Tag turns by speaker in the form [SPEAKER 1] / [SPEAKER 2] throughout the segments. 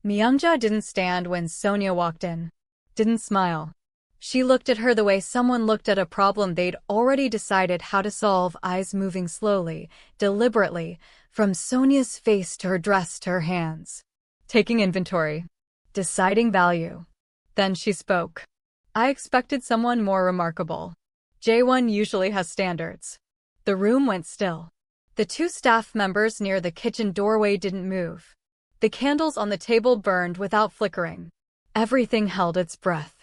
[SPEAKER 1] Mongja didn't stand when Sonia walked in. Didn't smile. She looked at her the way someone looked at a problem they'd already decided how to solve, eyes moving slowly, deliberately, from Sonia's face to her dress to her hands. Taking inventory. Deciding value. Then she spoke. I expected someone more remarkable. J1 usually has standards. The room went still. The two staff members near the kitchen doorway didn't move. The candles on the table burned without flickering. Everything held its breath.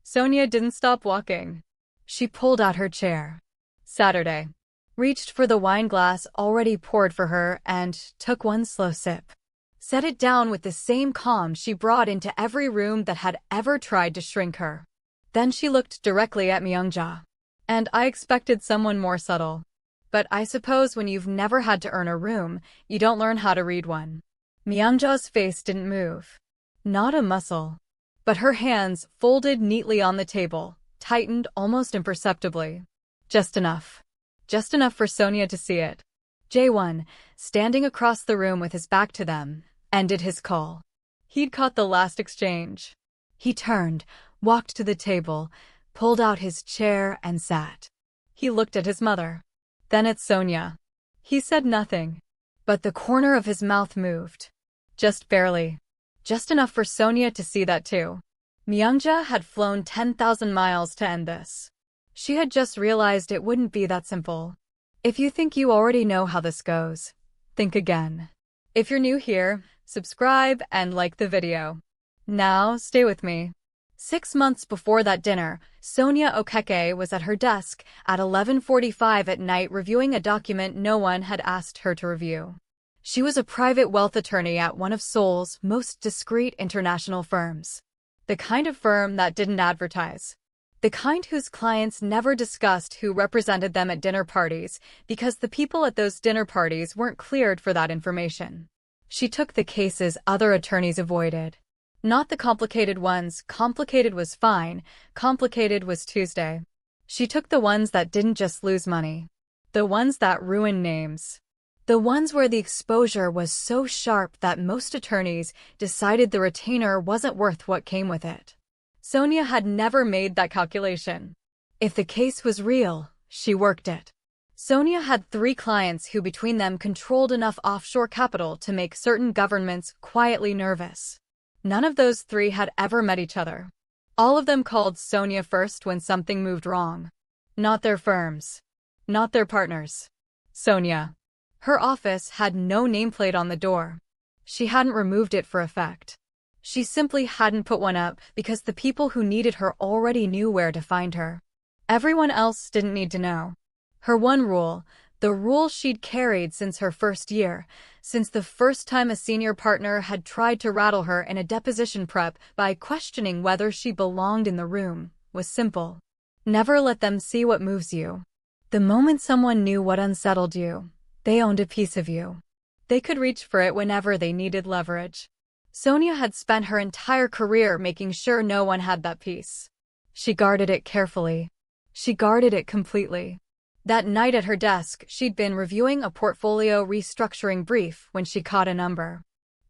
[SPEAKER 1] Sonia didn't stop walking. She pulled out her chair. Saturday. Reached for the wine glass already poured for her and took one slow sip. Set it down with the same calm she brought into every room that had ever tried to shrink her. Then she looked directly at Mongja. And I expected someone more subtle. But I suppose when you've never had to earn a room, you don't learn how to read one. Myeongja's face didn't move. Not a muscle. But her hands, folded neatly on the table, tightened almost imperceptibly. Just enough. Just enough for Sonia to see it. J1, standing across the room with his back to them, ended his call. He'd caught the last exchange. He turned, walked to the table, pulled out his chair and sat. He looked at his mother. Then at Sonia. He said nothing. But the corner of his mouth moved. Just barely. Just enough for Sonia to see that too. Mongja had flown 10,000 miles to end this. She had just realized it wouldn't be that simple. If you think you already know how this goes, think again. If you're new here, subscribe and like the video. Now, stay with me. 6 months before that dinner, Sonia Okeke was at her desk at 11:45 at night reviewing a document no one had asked her to review. She was a private wealth attorney at one of Seoul's most discreet international firms. The kind of firm that didn't advertise. The kind whose clients never discussed who represented them at dinner parties because the people at those dinner parties weren't cleared for that information. She took the cases other attorneys avoided. Not the complicated ones. Complicated was fine. Complicated was Tuesday. She took the ones that didn't just lose money. The ones that ruined names. The ones where the exposure was so sharp that most attorneys decided the retainer wasn't worth what came with it. Sonia had never made that calculation. If the case was real, she worked it. Sonia had 3 clients who between them controlled enough offshore capital to make certain governments quietly nervous. None of those 3 had ever met each other. All of them called Sonia first when something moved wrong. Not their firms. Not their partners. Sonia. Her office had no nameplate on the door. She hadn't removed it for effect. She simply hadn't put one up because the people who needed her already knew where to find her. Everyone else didn't need to know. Her one rule, the rule she'd carried since her first year, since the first time a senior partner had tried to rattle her in a deposition prep by questioning whether she belonged in the room, was simple. Never let them see what moves you. The moment someone knew what unsettled you, they owned a piece of you. They could reach for it whenever they needed leverage. Sonia had spent her entire career making sure no one had that piece. She guarded it carefully. She guarded it completely. That night at her desk, she'd been reviewing a portfolio restructuring brief when she caught a number.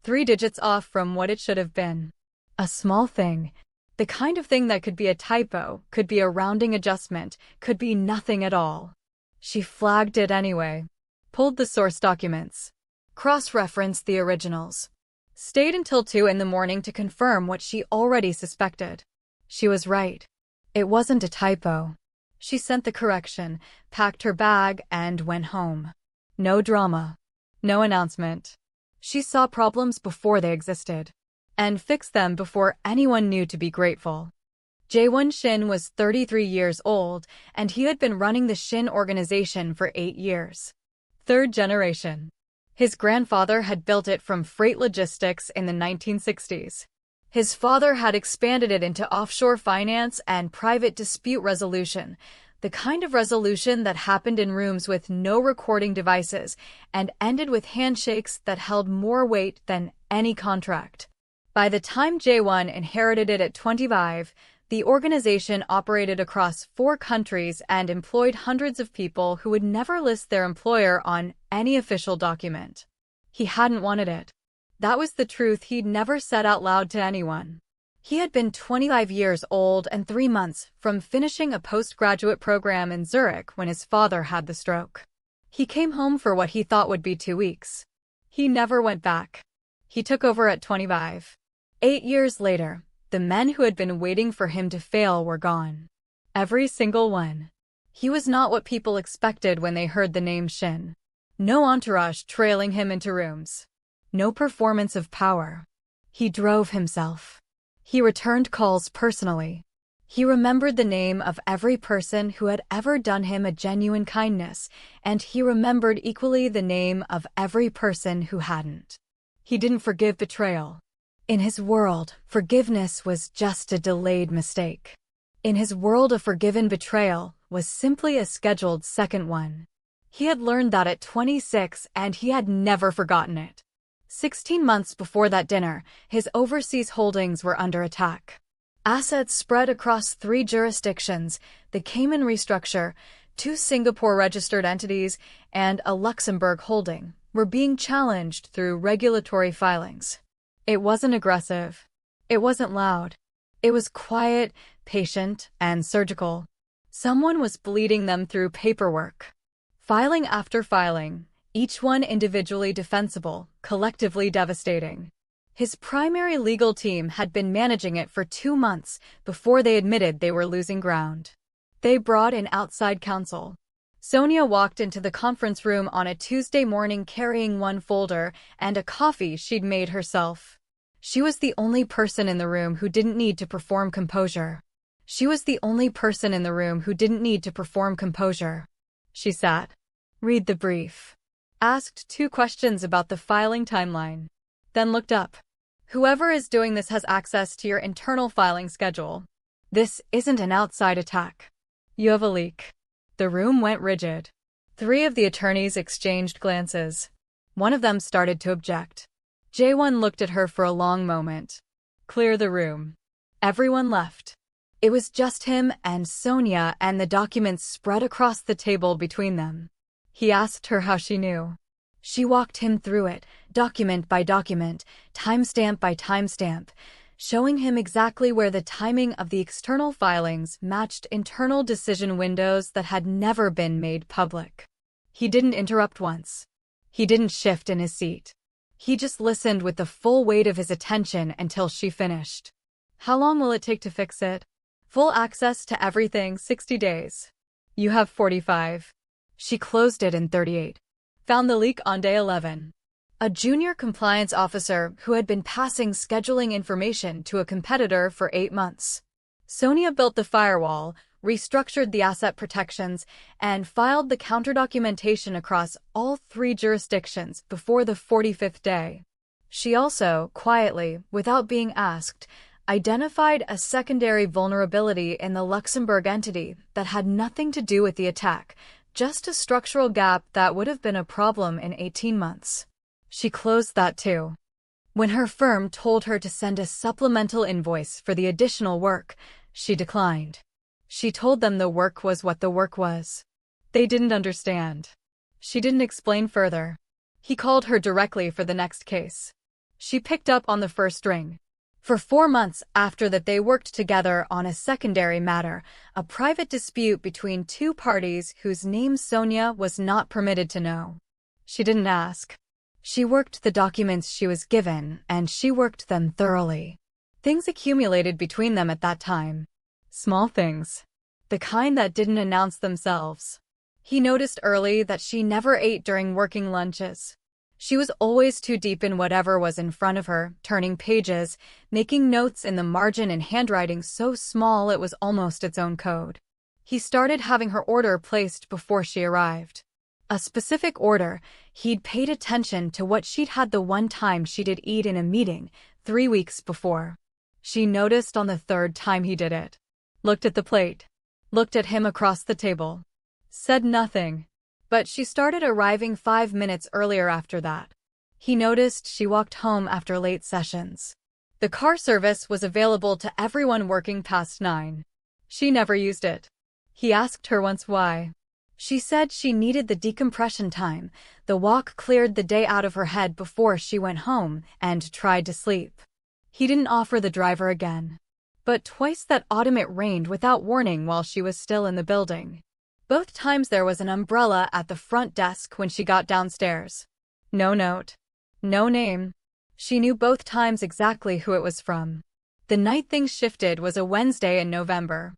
[SPEAKER 1] 3 digits off from what it should have been. A small thing. The kind of thing that could be a typo, could be a rounding adjustment, could be nothing at all. She flagged it anyway. Pulled the source documents. Cross-referenced the originals. Stayed until 2 in the morning to confirm what she already suspected. She was right. It wasn't a typo. She sent the correction, packed her bag, and went home. No drama. No announcement. She saw problems before they existed. And fixed them before anyone knew to be grateful. Jaewon Shin was 33 years old, and he had been running the Shin organization for 8 years. 3rd generation. His grandfather had built it from freight logistics in the 1960s. His father had expanded it into offshore finance and private dispute resolution, the kind of resolution that happened in rooms with no recording devices and ended with handshakes that held more weight than any contract. By the time Jaewon inherited it at 25, the organization operated across 4 countries and employed hundreds of people who would never list their employer on any official document. He hadn't wanted it. That was the truth he'd never said out loud to anyone. He had been 25 years old and 3 months from finishing a postgraduate program in Zurich when his father had the stroke. He came home for what he thought would be 2 weeks. He never went back. He took over at 25. 8 years later, the men who had been waiting for him to fail were gone. Every single one. He was not what people expected when they heard the name Shin. No entourage trailing him into rooms. No performance of power. He drove himself. He returned calls personally. He remembered the name of every person who had ever done him a genuine kindness, and he remembered equally the name of every person who hadn't. He didn't forgive betrayal. In his world, forgiveness was just a delayed mistake. In his world, a forgiven betrayal was simply a scheduled second one. He had learned that at 26, and he had never forgotten it. 16 months before that dinner, his overseas holdings were under attack. Assets spread across 3 jurisdictions, the Cayman restructure, 2 Singapore-registered entities, and a Luxembourg holding, were being challenged through regulatory filings. It wasn't aggressive. It wasn't loud. It was quiet, patient, and surgical. Someone was bleeding them through paperwork. Filing after filing, each one individually defensible, collectively devastating. His primary legal team had been managing it for 2 months before they admitted they were losing ground. They brought in outside counsel. Sonia walked into the conference room on a Tuesday morning carrying 1 folder and a coffee she'd made herself. She was the only person in the room who didn't need to perform composure. She sat. Read the brief. Asked 2 questions about the filing timeline. Then looked up. Whoever is doing this has access to your internal filing schedule. This isn't an outside attack. You have a leak. The room went rigid. 3 of the attorneys exchanged glances. One of them started to object. J1 looked at her for a long moment. Clear the room. Everyone left. It was just him and Sonia, and the documents spread across the table between them. He asked her how she knew. She walked him through it, document by document, timestamp by timestamp, showing him exactly where the timing of the external filings matched internal decision windows that had never been made public. He didn't interrupt once. He didn't shift in his seat. He just listened with the full weight of his attention until she finished. How long will it take to fix it? Full access to everything, 60 days. You have 45. She closed it in 38. Found the leak on day 11. A junior compliance officer who had been passing scheduling information to a competitor for 8 months. Sonia built the firewall, restructured the asset protections, and filed the counter-documentation across all 3 jurisdictions before the 45th day. She also, quietly, without being asked, identified a secondary vulnerability in the Luxembourg entity that had nothing to do with the attack, just a structural gap that would have been a problem in 18 months. She closed that too. When her firm told her to send a supplemental invoice for the additional work, she declined. She told them the work was what the work was. They didn't understand. She didn't explain further. He called her directly for the next case. She picked up on the first ring. For 4 months after that, they worked together on a secondary matter, a private dispute between 2 parties whose names Sonia was not permitted to know. She didn't ask. She worked the documents she was given, and she worked them thoroughly. Things accumulated between them at that time. Small things. The kind that didn't announce themselves. He noticed early that she never ate during working lunches. She was always too deep in whatever was in front of her, turning pages, making notes in the margin in handwriting so small it was almost its own code. He started having her order placed before she arrived. A specific order. He'd paid attention to what she'd had the one time she did eat in a meeting, 3 weeks before. She noticed on the 3rd time he did it. Looked at the plate. Looked at him across the table. Said nothing. But she started arriving 5 minutes earlier after that. He noticed she walked home after late sessions. The car service was available to everyone working past 9. She never used it. He asked her once why. She said she needed the decompression time. The walk cleared the day out of her head before she went home and tried to sleep. He didn't offer the driver again. But twice that autumn it rained without warning while she was still in the building. Both times there was an umbrella at the front desk when she got downstairs. No note. No name. She knew both times exactly who it was from. The night things shifted was a Wednesday in November.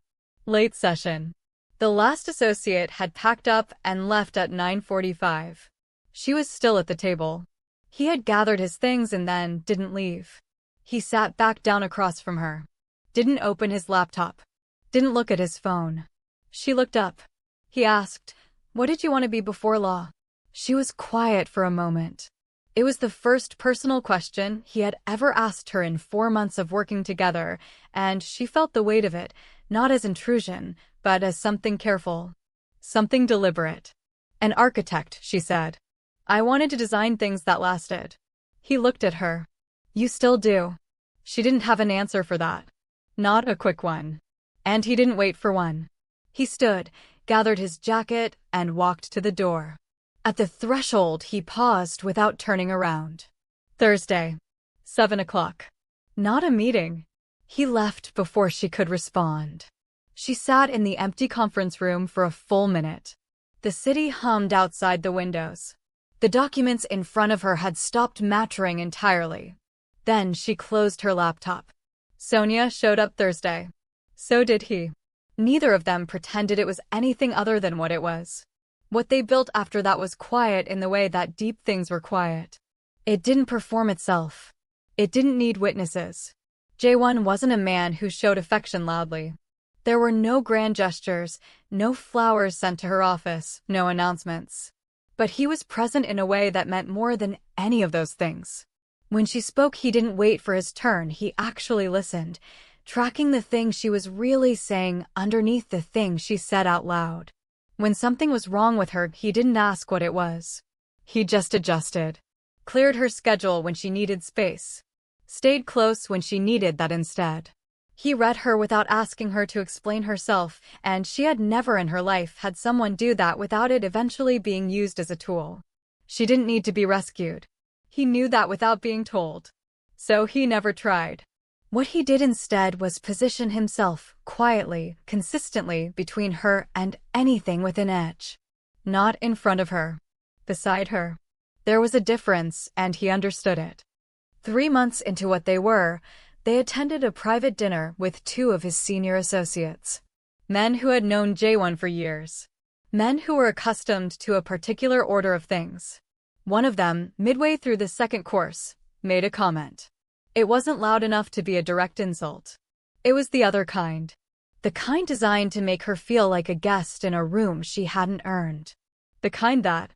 [SPEAKER 1] Late session. The last associate had packed up and left at 9:45. She was still at the table. He had gathered his things and then didn't leave. He sat back down across from her. Didn't open his laptop. Didn't look at his phone. She looked up. He asked, "What did you want to be before law?" She was quiet for a moment. It was the first personal question he had ever asked her in 4 months of working together, and she felt the weight of it, not as intrusion, but as something careful. Something deliberate. "An architect," she said. "I wanted to design things that lasted." He looked at her. "You still do?" She didn't have an answer for that. Not a quick one. And he didn't wait for one. He stood, gathered his jacket, and walked to the door. At the threshold, he paused without turning around. Thursday. 7 o'clock. Not a meeting. He left before she could respond. She sat in the empty conference room for a full minute. The city hummed outside the windows. The documents in front of her had stopped mattering entirely. Then she closed her laptop. Sonia showed up Thursday. So did he. Neither of them pretended it was anything other than what it was. What they built after that was quiet in the way that deep things were quiet. It didn't perform itself. It didn't need witnesses. Jaewon wasn't a man who showed affection loudly. There were no grand gestures, no flowers sent to her office, no announcements. But he was present in a way that meant more than any of those things. When she spoke, he didn't wait for his turn, he actually listened, tracking the thing she was really saying underneath the thing she said out loud. When something was wrong with her, he didn't ask what it was. He just adjusted. Cleared her schedule when she needed space. Stayed close when she needed that instead. He read her without asking her to explain herself, and she had never in her life had someone do that without it eventually being used as a tool. She didn't need to be rescued. He knew that without being told. So he never tried. What he did instead was position himself, quietly, consistently, between her and anything within edge. Not in front of her. Beside her. There was a difference, and he understood it. 3 months into what they were, they attended a private dinner with 2 of his senior associates. Men who had known Jaewon for years. Men who were accustomed to a particular order of things. One of them, midway through the second course, made a comment. It wasn't loud enough to be a direct insult. It was the other kind. The kind designed to make her feel like a guest in a room she hadn't earned. The kind that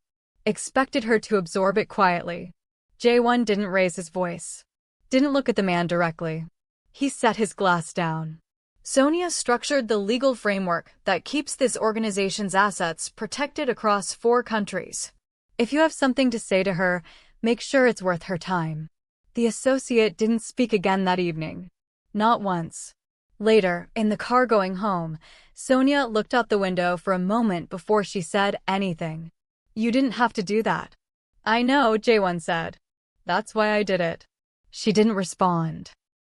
[SPEAKER 1] expected her to absorb it quietly. Jaewon didn't raise his voice. Didn't look at the man directly. He set his glass down. Sonia structured the legal framework that keeps this organization's assets protected across 4 countries. If you have something to say to her, make sure it's worth her time. The associate didn't speak again that evening. Not once. Later, in the car going home, Sonia looked out the window for a moment before she said anything. "You didn't have to do that." "I know," Jaewon said. "That's why I did it." She didn't respond.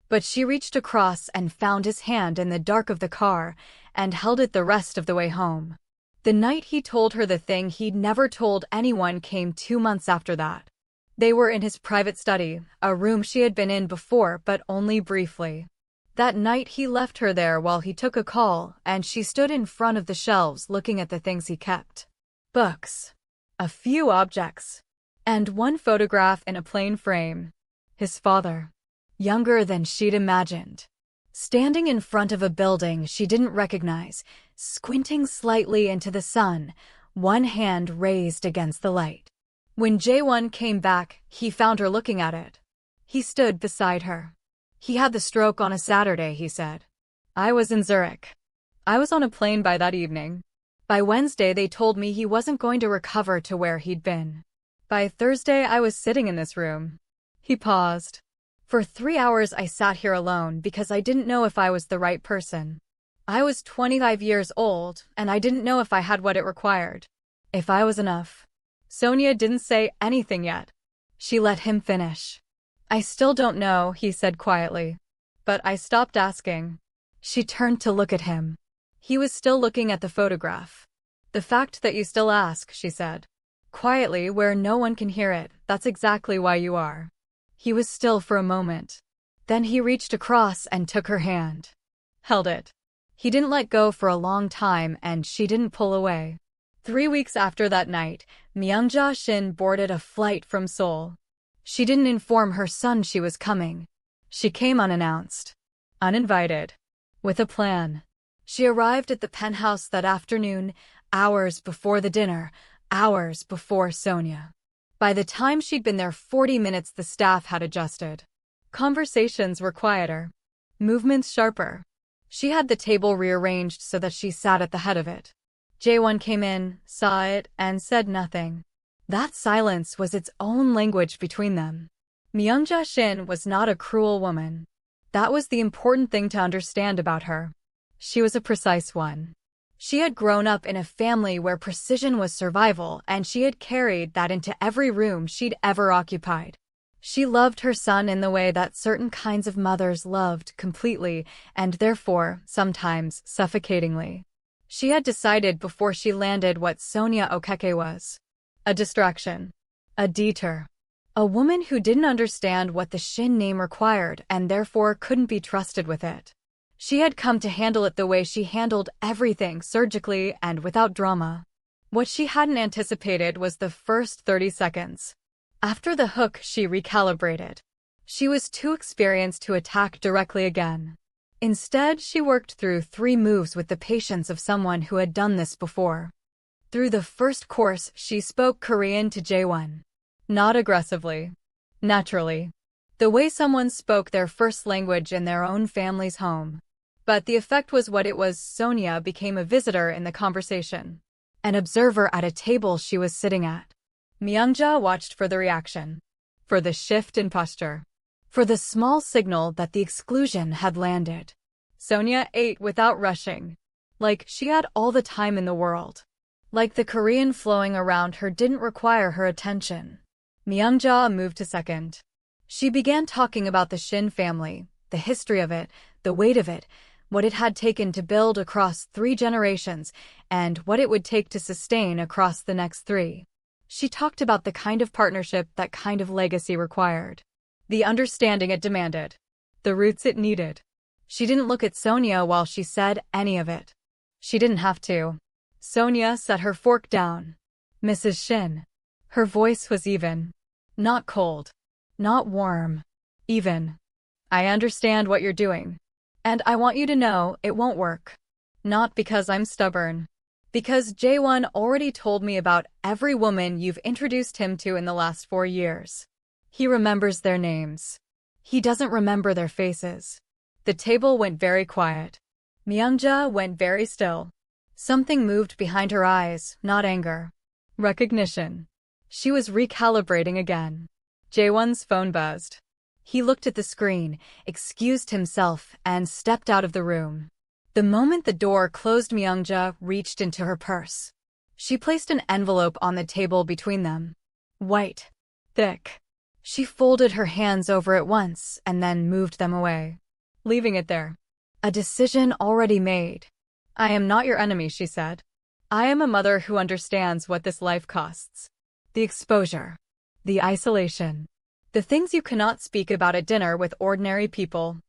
[SPEAKER 1] But she reached across and found his hand in the dark of the car and held it the rest of the way home. The night he told her the thing he'd never told anyone came 2 months after that. They were in his private study, a room she had been in before but only briefly. That night he left her there while he took a call, and she stood in front of the shelves looking at the things he kept. Books. A few objects. And one photograph in a plain frame. His father. Younger than she'd imagined. Standing in front of a building she didn't recognize, squinting slightly into the sun, one hand raised against the light. When Jaewon came back, he found her looking at it. He stood beside her. "He had the stroke on a Saturday," he said. "I was in Zurich. I was on a plane by that evening. By Wednesday they told me he wasn't going to recover to where he'd been. By Thursday I was sitting in this room." He paused. "For 3 hours I sat here alone because I didn't know if I was the right person. I was 25 years old, and I didn't know if I had what it required. If I was enough. Sonia didn't say anything yet. She let him finish. I still don't know, he said quietly. But I stopped asking. She turned to look at him. He was still looking at the photograph. The fact that you still ask, she said. Quietly, where no one can hear it, that's exactly why you are. He was still for a moment. Then he reached across and took her hand. Held it. He didn't let go for a long time and she didn't pull away. 3 weeks after that night, Mongja Shin boarded a flight from Seoul. She didn't inform her son she was coming. She came unannounced. Uninvited. With a plan. She arrived at the penthouse that afternoon, hours before the dinner, hours before Sonia. By the time she'd been there 40 minutes, the staff had adjusted. Conversations were quieter. Movements sharper. She had the table rearranged so that she sat at the head of it. Jaewon came in, saw it, and said nothing. That silence was its own language between them. Mongja Shin was not a cruel woman. That was the important thing to understand about her. She was a precise one. She had grown up in a family where precision was survival, and she had carried that into every room she'd ever occupied. She loved her son in the way that certain kinds of mothers loved, completely, and therefore, sometimes, suffocatingly. She had decided before she landed what Sonia Okeke was. A distraction. A detour. A woman who didn't understand what the Shin name required and therefore couldn't be trusted with it. She had come to handle it the way she handled everything, surgically and without drama. What she hadn't anticipated was the first 30 seconds. After the hook, she recalibrated. She was too experienced to attack directly again. Instead, she worked through 3 moves with the patience of someone who had done this before. Through the first course, she spoke Korean to Jaewon. Not aggressively. Naturally. The way someone spoke their first language in their own family's home. But the effect was what it was. Sonia became a visitor in the conversation. An observer at a table she was sitting at. Mongja watched for the reaction. For the shift in posture. For the small signal that the exclusion had landed. Sonia ate without rushing. Like she had all the time in the world. Like the Korean flowing around her didn't require her attention. Mongja moved to second. She began talking about the Shin family, the history of it, the weight of it, what it had taken to build across 3 generations, and what it would take to sustain across the next 3. She talked about the kind of partnership that kind of legacy required. The understanding it demanded. The roots it needed. She didn't look at Sonia while she said any of it. She didn't have to. Sonia set her fork down. Mrs. Shin. Her voice was even. Not cold. Not warm. Even. I understand what you're doing. And I want you to know it won't work. Not because I'm stubborn. Because Jaewon already told me about every woman you've introduced him to in the last 4 years. He remembers their names. He doesn't remember their faces. The table went very quiet. Mongja went very still. Something moved behind her eyes, not anger. Recognition. She was recalibrating again. Jaewon's phone buzzed. He looked at the screen, excused himself, and stepped out of the room. The moment the door closed, Mongja reached into her purse. She placed an envelope on the table between them. White. Thick. She folded her hands over it once and then moved them away, leaving it there. A decision already made. I am not your enemy, she said. I am a mother who understands what this life costs. The exposure. The isolation. The things you cannot speak about at dinner with ordinary people.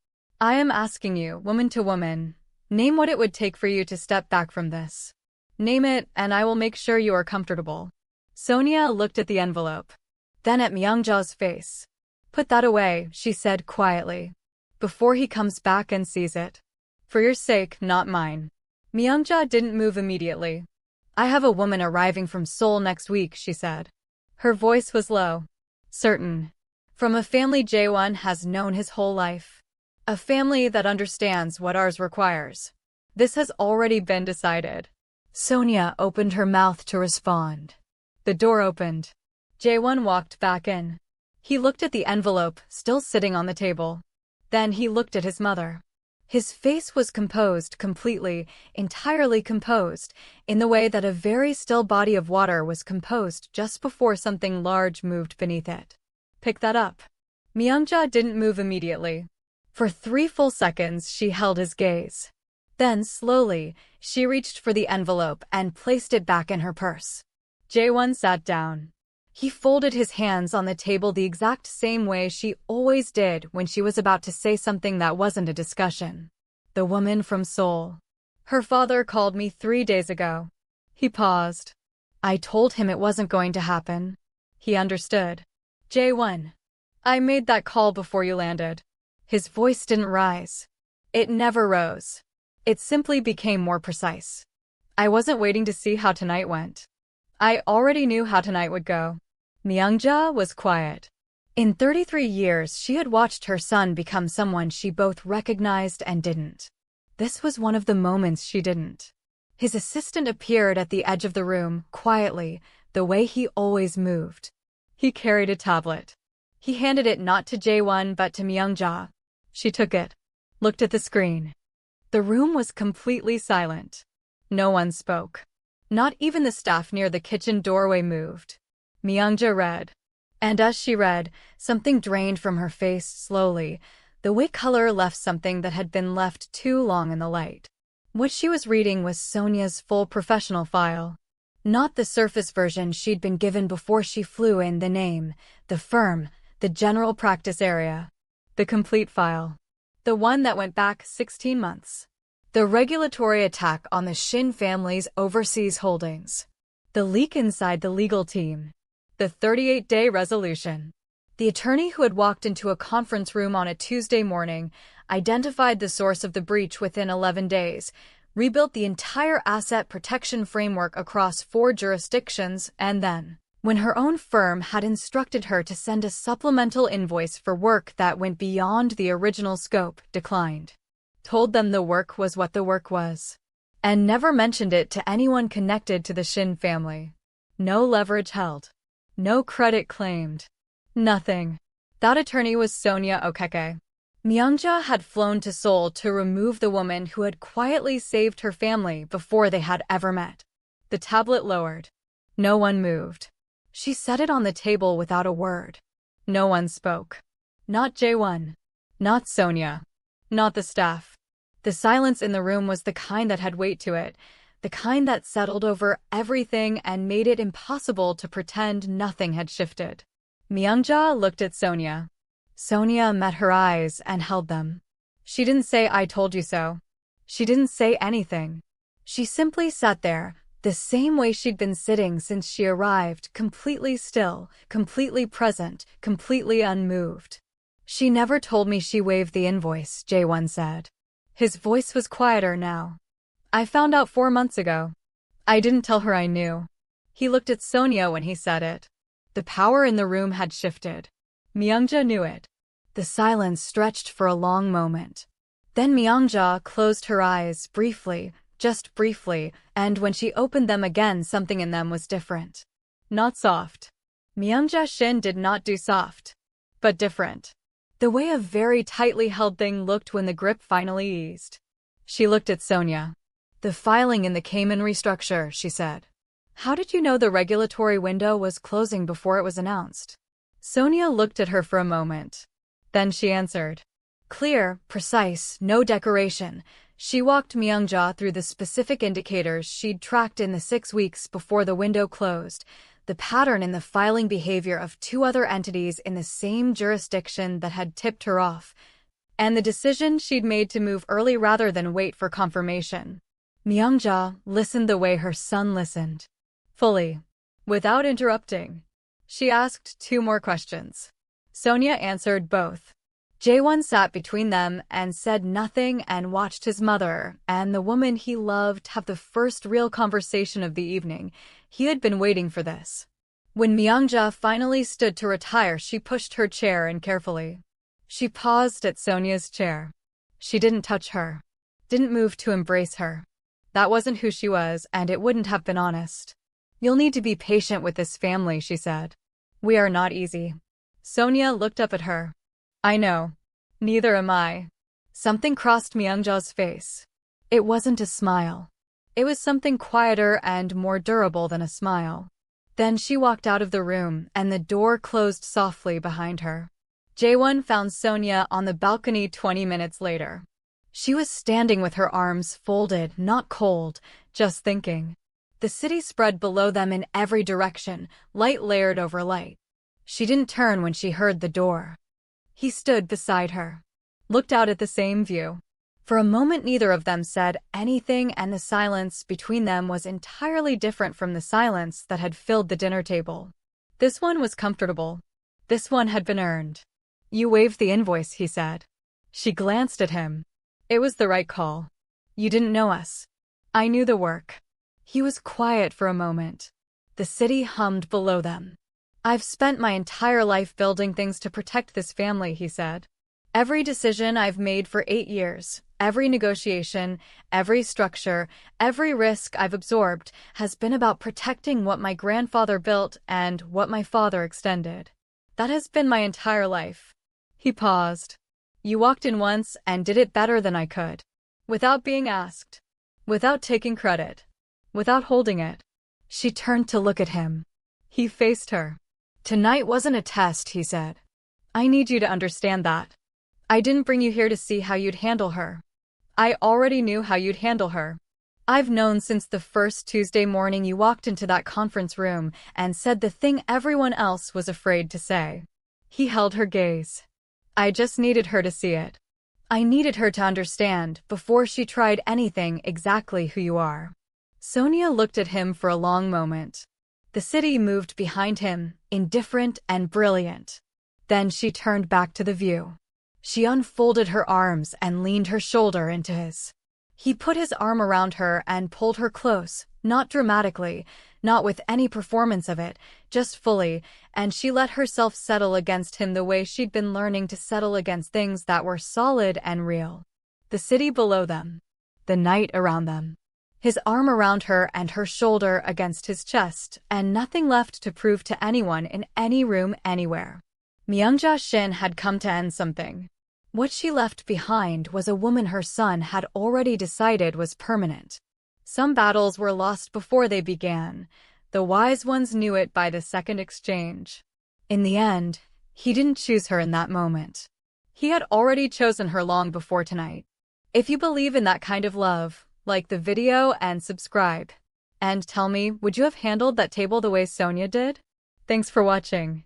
[SPEAKER 1] I am asking you, woman to woman, name what it would take for you to step back from this. Name it, and I will make sure you are comfortable. Sonia looked at the envelope. Then at Myeongja's face. Put that away, she said quietly. Before he comes back and sees it. For your sake, not mine. Myeongja didn't move immediately. I have a woman arriving from Seoul next week, she said. Her voice was low. Certain. From a family Jaewon has known his whole life. A family that understands what ours requires. This has already been decided. Sonia opened her mouth to respond. The door opened. Jaewon walked back in. He looked at the envelope, still sitting on the table. Then he looked at his mother. His face was composed completely, entirely composed, in the way that a very still body of water was composed just before something large moved beneath it. Pick that up. Mongja didn't move immediately. For 3 full seconds she held his gaze. Then, slowly, she reached for the envelope and placed it back in her purse. Jae-won sat down. He folded his hands on the table the exact same way she always did when she was about to say something that wasn't a discussion. The woman from Seoul. Her father called me 3 days ago. He paused. I told him it wasn't going to happen. He understood. Jae-won. I made that call before you landed. His voice didn't rise. It never rose. It simply became more precise. I wasn't waiting to see how tonight went. I already knew how tonight would go. Mongja was quiet. In 33 years, she had watched her son become someone she both recognized and didn't. This was one of the moments she didn't. His assistant appeared at the edge of the room, quietly, the way he always moved. He carried a tablet. He handed it not to Jae-won but to Mongja. She took it, looked at the screen. The room was completely silent. No one spoke. Not even the staff near the kitchen doorway moved. Mongja read. And as she read, something drained from her face slowly, the way color left something that had been left too long in the light. What she was reading was Sonia's full professional file. Not the surface version she'd been given before she flew in, the name, the firm, the general practice area. The complete file. The one that went back 16 months. The regulatory attack on the Shin family's overseas holdings. The leak inside the legal team. The 38-day resolution. The attorney who had walked into a conference room on a Tuesday morning, identified the source of the breach within 11 days, rebuilt the entire asset protection framework across 4 jurisdictions, and then, when her own firm had instructed her to send a supplemental invoice for work that went beyond the original scope, declined. Told them the work was what the work was. And never mentioned it to anyone connected to the Shin family. No leverage held. No credit claimed. Nothing. That attorney was Sonia Okeke. Mongja had flown to Seoul to remove the woman who had quietly saved her family before they had ever met. The tablet lowered. No one moved. She set it on the table without a word. No one spoke. Not Jae-won. Not Sonia. Not the staff. The silence in the room was the kind that had weight to it, the kind that settled over everything and made it impossible to pretend nothing had shifted. Mongja looked at Sonia. Sonia met her eyes and held them. She didn't say, "I told you so." She didn't say anything. She simply sat there, the same way she'd been sitting since she arrived, completely still, completely present, completely unmoved. "She never told me she waived the invoice," Jae-won said. His voice was quieter now. "I found out 4 months ago. I didn't tell her I knew." He looked at Sonia when he said it. The power in the room had shifted. Mongja knew it. The silence stretched for a long moment. Then Mongja closed her eyes briefly, just briefly, and when she opened them again, something in them was different. Not soft. Mongja Shin did not do soft. But different. The way a very tightly held thing looked when the grip finally eased. She looked at Sonia. "The filing in the Cayman restructure," she said. "How did you know the regulatory window was closing before it was announced?" Sonia looked at her for a moment. Then she answered. Clear, precise, no decoration. She walked Mongja through the specific indicators she'd tracked in the 6 weeks before the window closed, the pattern in the filing behavior of 2 other entities in the same jurisdiction that had tipped her off, and the decision she'd made to move early rather than wait for confirmation. Mongja listened the way her son listened. Fully. Without interrupting. She asked 2 more questions. Sonia answered both. Jae-won sat between them and said nothing and watched his mother and the woman he loved have the first real conversation of the evening. He had been waiting for this. When Mongja finally stood to retire, she pushed her chair in carefully. She paused at Sonia's chair. She didn't touch her. Didn't move to embrace her. That wasn't who she was, and it wouldn't have been honest. "You'll need to be patient with this family," she said. "We are not easy." Sonia looked up at her. "I know. Neither am I." Something crossed Mongja's face. It wasn't a smile. It was something quieter and more durable than a smile. Then she walked out of the room, and the door closed softly behind her. Jaewon found Sonia on the balcony 20 minutes later. She was standing with her arms folded, not cold, just thinking. The city spread below them in every direction, light layered over light. She didn't turn when she heard the door. He stood beside her, looked out at the same view. For a moment neither of them said anything, and the silence between them was entirely different from the silence that had filled the dinner table. This one was comfortable. This one had been earned. "You waived the invoice," he said. She glanced at him. "It was the right call. You didn't know us. I knew the work." He was quiet for a moment. The city hummed below them. "I've spent my entire life building things to protect this family," he said. "Every decision I've made for 8 years, every negotiation, every structure, every risk I've absorbed has been about protecting what my grandfather built and what my father extended. That has been my entire life." He paused. "You walked in once and did it better than I could. Without being asked. Without taking credit. Without holding it." She turned to look at him. He faced her. "Tonight wasn't a test," he said. "I need you to understand that. I didn't bring you here to see how you'd handle her. I already knew how you'd handle her. I've known since the first Tuesday morning you walked into that conference room and said the thing everyone else was afraid to say." He held her gaze. "I just needed her to see it. I needed her to understand, before she tried anything, exactly who you are." Sonia looked at him for a long moment. The city moved behind him, indifferent and brilliant. Then she turned back to the view. She unfolded her arms and leaned her shoulder into his. He put his arm around her and pulled her close, not dramatically, not with any performance of it, just fully, and she let herself settle against him the way she'd been learning to settle against things that were solid and real. The city below them. The night around them. His arm around her and her shoulder against his chest, and nothing left to prove to anyone in any room anywhere. Mongja Shin had come to end something. What she left behind was a woman her son had already decided was permanent. Some battles were lost before they began. The wise ones knew it by the second exchange. In the end, he didn't choose her in that moment. He had already chosen her long before tonight. If you believe in that kind of love, like the video and subscribe. And tell me, would you have handled that table the way Sonia did? Thanks for watching.